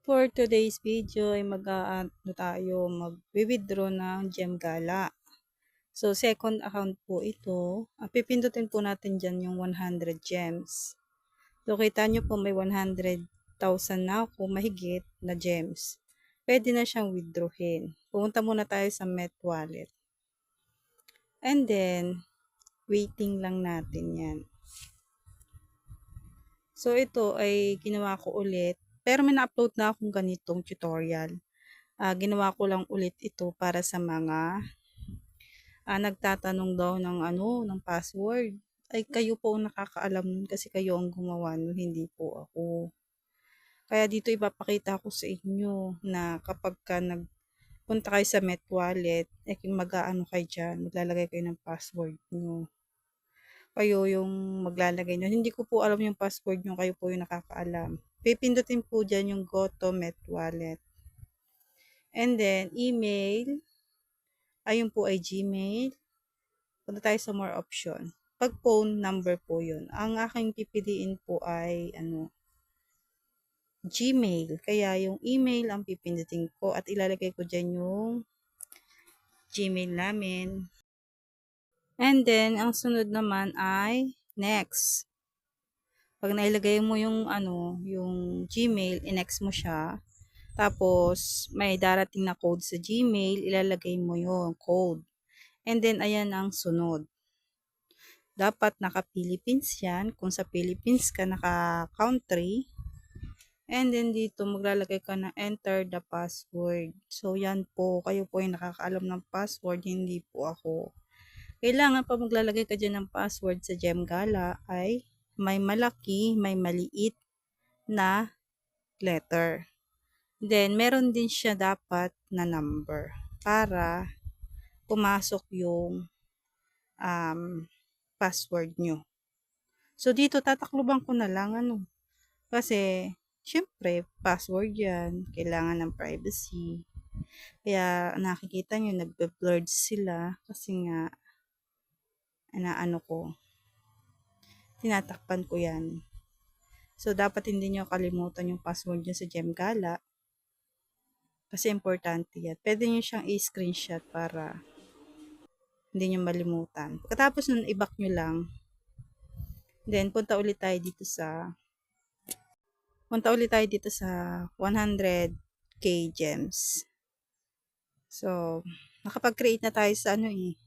For today's video ay mag-withdraw ng Gem Gala. So, second account po ito. Pipindutin po natin dyan yung 100 gems. So, kita nyo po may 100,000 na ako mahigit na gems. Pwede na siyang withdrawin. Pumunta muna tayo sa Met Wallet. And then, waiting lang natin yan. So, ito ay ginawa ko ulit. Pero may na-upload na akong ganitong tutorial. Ginawa ko lang ulit ito para sa mga nagtatanong daw ng password. Ay kayo po ang nakakaalam nun kasi kayo ang gumawa nun, hindi po ako. Kaya dito ipapakita ko sa inyo na kapag ka nagpunta kayo sa Met Wallet, mag-aano kayo dyan, maglalagay kayo ng password nyo. Kayo yung maglalagay nyo. Hindi ko po alam yung password nyo, kayo po yung nakakaalam. Pipindutin po dyan yung Go to Met Wallet. And then, email. Ayun po ay Gmail. Punta tayo sa more option. Pag phone number po yun. Ang aking pipiliin po ay Gmail. Kaya yung email ang pipindutin ko at ilalagay ko dyan yung Gmail namin. And then, ang sunod naman ay next. Pag nailagay mo yung Gmail, i-next mo siya. Tapos, may darating na code sa Gmail, ilalagay mo yung code. And then, ayan ang sunod. Dapat naka-Philippines yan. Kung sa Philippines ka, naka-country. And then, dito, maglalagay ka na enter the password. So, yan po. Kayo po yung nakakaalam ng password, hindi po ako. Kailangan pa maglalagay ka dyan ng password sa Gem Gala ay may malaki, may maliit na letter. Then, meron din siya dapat na number para pumasok yung password nyo. So, dito tatakluban ko na lang kasi, syempre, password yan. Kailangan ng privacy. Kaya, nakikita nyo, nagbe-blurred sila kasi nga, tinatakpan ko yan. So, dapat hindi nyo kalimutan yung password nyo sa Gem Gala. Kasi importante yan. Pwede nyo siyang i-screenshot para hindi nyo malimutan. Pagkatapos nun, i-back nyo lang. Then, punta ulit tayo dito sa 100k gems. So, nakapag-create na tayo sa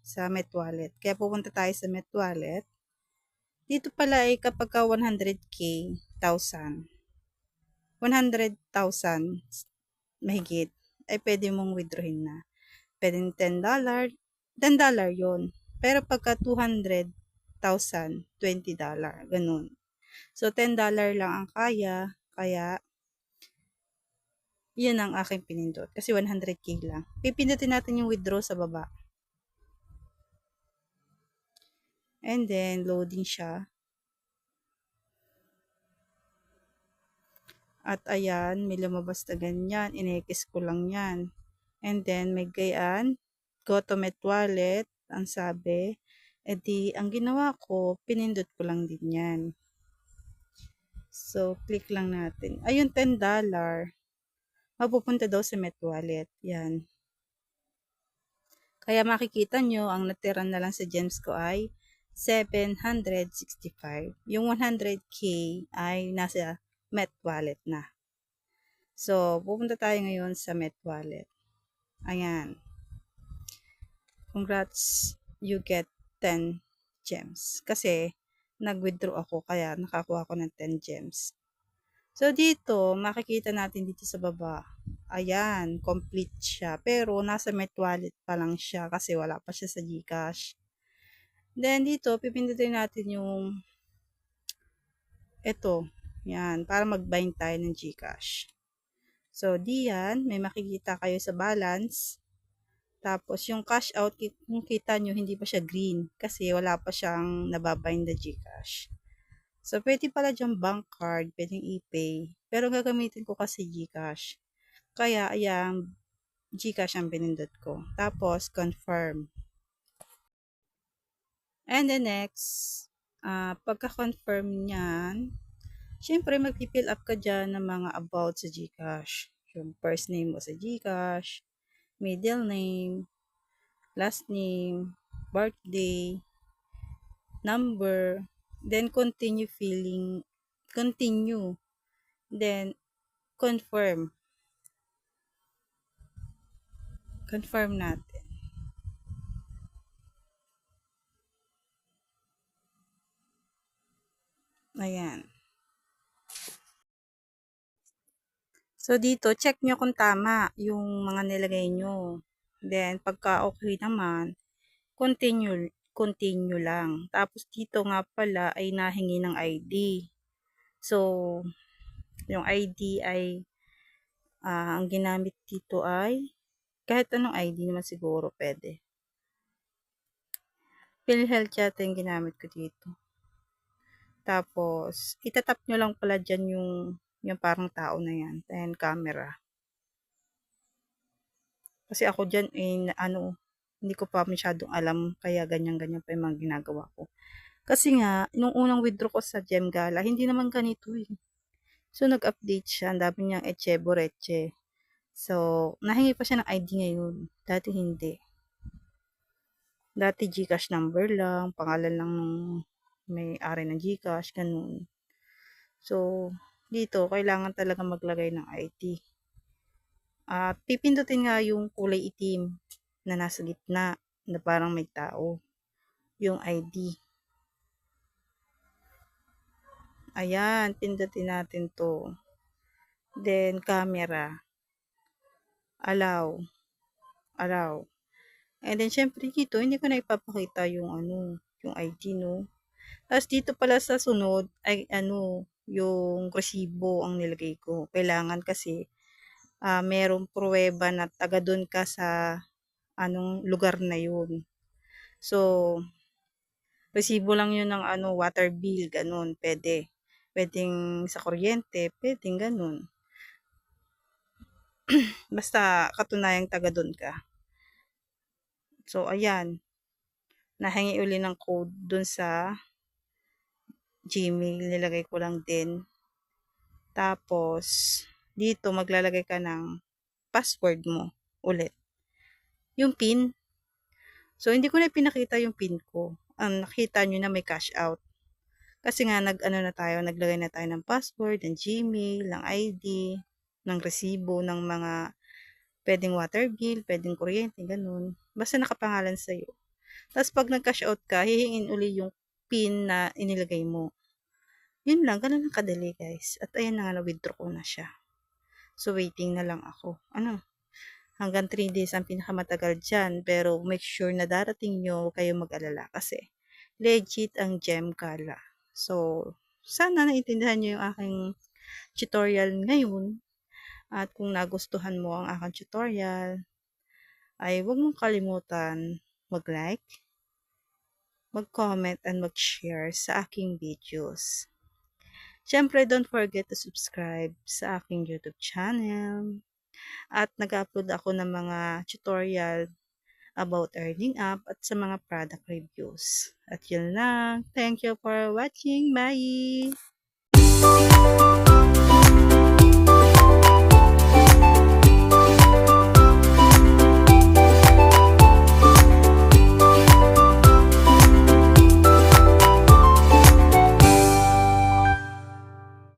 sa Met Wallet. Kaya pupunta tayo sa Met Wallet. Dito pala ay kapag ka 100k, 100,000 mahigit, ay pwede mong withdrawin na. Pwede $10, $10 yun. Pero pagka 200,000, $20, ganun. So, $10 lang ang kaya, kaya, yun ang aking pinindot. Kasi 100k lang. Pipindutin natin yung withdraw sa baba. And then, loading siya. At ayan, may lumabas na ganyan. In-X ko lang yan. And then, may gayaan. Go to Met Wallet. Ang sabi. E di, ang ginawa ko, pinindot ko lang din yan. So, click lang natin. Ayun, $10. Mapupunta daw sa Met Wallet. Yan. Kaya makikita nyo, ang natira na lang sa gems ko ay 765. Yung 100k ay nasa Met Wallet na. So, pupunta tayo ngayon sa Met Wallet. Ayan. Congrats, you get 10 gems. Kasi, nag-withdraw ako, kaya nakakuha ko ng 10 gems. So, dito, makikita natin dito sa baba. Ayan, complete siya. Pero, nasa Met Wallet pa lang siya kasi wala pa siya sa GCash. Then, dito, pipindutin natin yung ito. Yan, para mag-bind tayo ng GCash. So, diyan, may makikita kayo sa balance. Tapos, yung cash out, kung kita nyo, hindi pa siya green kasi wala pa siyang nababind na GCash. So, pwede pala dyan bank card, pwedeng e-pay. Pero gagamitin ko kasi GCash. Kaya, ayan, GCash ang pinindot ko. Tapos, confirm. And the next, pagka-confirm niyan, Siyempre, mag-fill up ka dyan ng mga about sa GCash. Yung first name mo sa GCash, middle name, last name, birthday, number, then continue, then confirm natin. Ayan. So, dito, check nyo kung tama yung mga nilagay nyo. Then, pagka okay naman, continue lang. Tapos, dito nga pala ay nahingi ng ID. So, yung ID ay, ang ginamit dito ay, kahit anong ID naman siguro pwede. PhilHealth yata yung ginamit ko dito. Tapos, itatap nyo lang pala dyan yung parang tao na yan. Then, camera. Kasi ako dyan, hindi ko pa masyadong alam, kaya ganyan-ganyan pa yung mga ginagawa ko. Kasi nga, nung unang withdraw ko sa Gem Gala, hindi naman ganito eh. So, nag-update siya. Ang dami niyang Eche. So, nahingi pa siya ng ID ngayon. Dati hindi. Dati GCash number lang, pangalan lang nung may-ari ng GCash, ganun. So, dito, kailangan talaga maglagay ng ID. At pipindutin nga yung kulay itim na nasa gitna na parang may tao. Yung ID. Ayan, pindutin natin to. Then, camera. Allow. And then, syempre dito, hindi ko na ipapakita yung ID, no? Tapos, dito pala sa sunod, ay, yung resibo ang nilagay ko. Kailangan kasi, merong pruweba na taga doon ka sa, lugar na yun. So, resibo lang yun ng, water bill, ganun, pwede. Pwedeng sa kuryente, pwedeng ganun. Basta, katunayang taga doon ka. So, ayan. Nahingi uli ng code dun sa Gmail. Nilagay ko lang din. Tapos, dito maglalagay ka ng password mo ulit. Yung PIN. So, hindi ko na pinakita yung PIN ko. Ang nakita nyo na may cash out. Kasi nga, naglagay na tayo ng password, ng Gmail, ng ID, ng resibo, ng mga pwedeng water bill, pwedeng kuryente, ganun. Basta nakapangalan sa'yo. Tapos pag nag-cash out ka, hihingin uli yung PIN na inilagay mo. Yun lang, ganun lang kadali guys. At ayan na nga, na-withdraw ko na siya. So waiting na lang ako. Hanggang 3 days ang pinakamatagal dyan. Pero make sure na darating nyo, kayo mag-alala. Kasi legit ang Gem Gala. So, sana naintindihan nyo yung aking tutorial ngayon. At kung nagustuhan mo ang aking tutorial, ay huwag mong kalimutan mag-like, mag-comment, and mag-share sa aking videos. Siyempre, don't forget to subscribe sa aking YouTube channel. At nag-upload ako ng mga tutorial about earning up at sa mga product reviews. At yun lang. Thank you for watching. Bye!